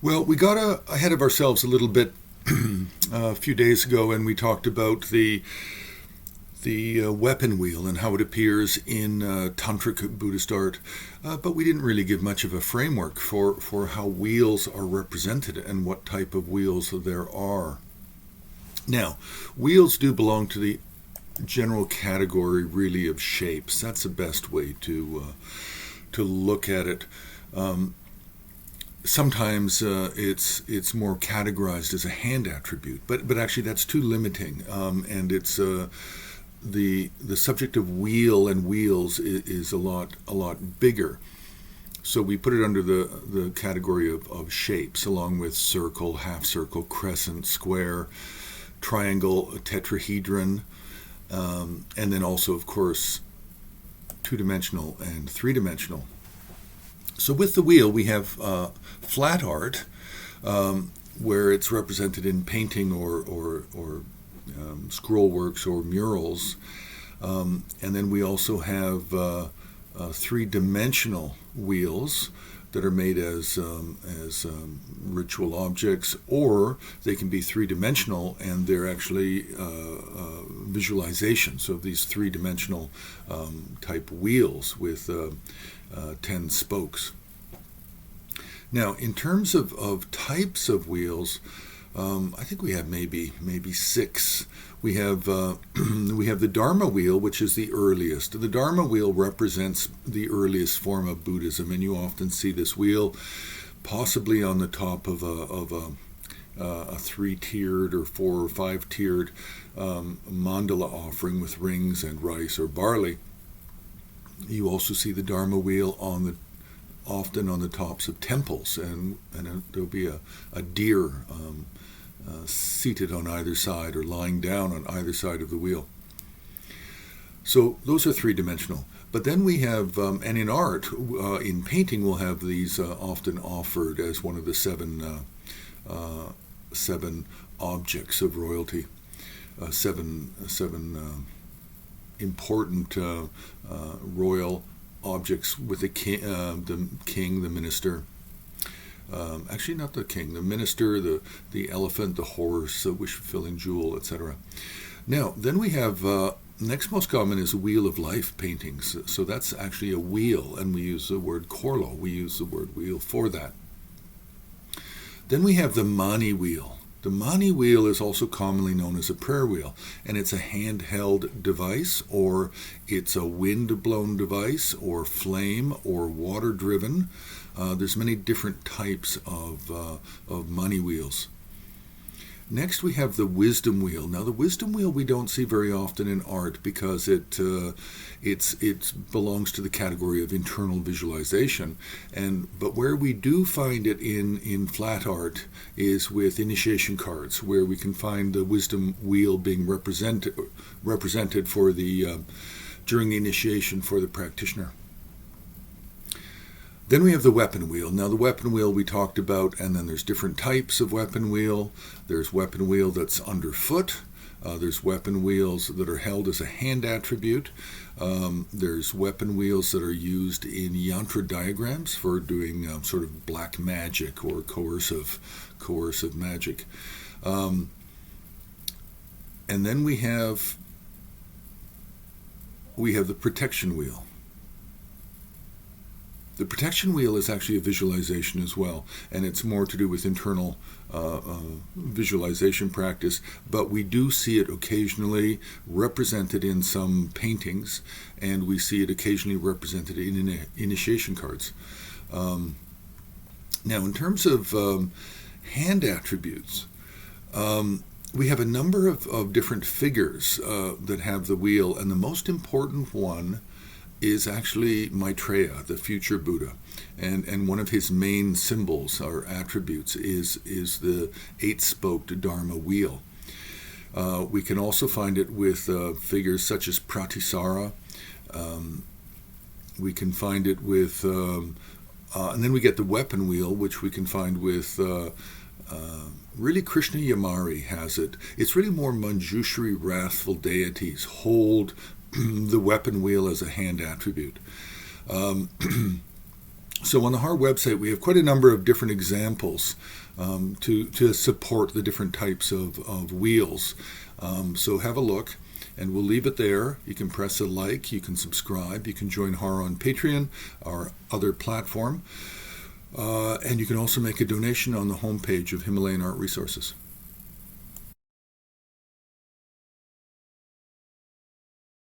Well, we got ahead of ourselves a little bit a few days ago, and we talked about the weapon wheel and how it appears in tantric Buddhist art, but we didn't really give much of a framework for how wheels are represented and what type of wheels there are. Now, wheels do belong to the general category, really, of shapes. That's the best way to look at it. Sometimes it's more categorized as a hand attribute, but actually that's too limiting, and it's the subject of wheel and wheels is a lot bigger. So we put it under the category of shapes, along with circle, half circle, crescent, square, triangle, tetrahedron, and then also, of course, two-dimensional and three-dimensional. So with the wheel, we have flat art, where it's represented in painting or scroll works or murals. And then we also have three-dimensional wheels that are made as ritual objects, or they can be three-dimensional and they're actually visualizations of these three-dimensional type wheels with 10 spokes. Now, in terms of types of wheels, I think we have maybe 6. We have the Dharma wheel, which is the earliest. The Dharma wheel represents the earliest form of Buddhism, and you often see this wheel possibly on the top of a 3-tiered or 4 or 5-tiered mandala offering with rings and rice or barley. You also see the Dharma wheel often on the tops of temples, and there'll be a deer seated on either side or lying down on either side of the wheel. So those are three-dimensional. But then we have, and in art, in painting, we'll have these often offered as one of the seven objects of royalty, seven important royal objects with the king, the minister. Actually, not the king, the minister, the elephant, the horse, the wish-fulfilling jewel, etc. Now, then we have, next most common is wheel of life paintings. So that's actually a wheel, and we use the word korlo. We use the word wheel for that. Then we have the mani wheel. The mani wheel is also commonly known as a prayer wheel, and it's a handheld device, or it's a wind-blown device, or flame, or water-driven. There's many different types of mani wheels. Next, we have the wisdom wheel. Now, the wisdom wheel we don't see very often in art because it belongs to the category of internal visualization. But where we do find it in flat art is with initiation cards, where we can find the wisdom wheel being represented for during the initiation for the practitioner. Then we have the weapon wheel. Now, the weapon wheel we talked about, and then there's different types of weapon wheel. There's weapon wheel that's underfoot. There's weapon wheels that are held as a hand attribute. There's weapon wheels that are used in yantra diagrams for doing sort of black magic or coercive magic. And then we have the protection wheel. The protection wheel is actually a visualization as well, and it's more to do with internal visualization practice, but we do see it occasionally represented in some paintings, and we see it occasionally represented in initiation cards. Now, in terms of hand attributes, we have a number of different figures that have the wheel, and the most important one is actually Maitreya, the future Buddha. And one of his main symbols or attributes is the 8-spoked Dharma wheel. We can also find it with figures such as Pratisara. We can find it with, and then we get the weapon wheel, which we can find with, really Krishna Yamari has it. It's really more Manjushri, wrathful deities hold the weapon wheel as a hand attribute. So on the HAR website, we have quite a number of different examples to support the different types of wheels. So have a look, and we'll leave it there. You can press a like, you can subscribe, you can join HAR on Patreon, our other platform, and you can also make a donation on the homepage of Himalayan Art Resources.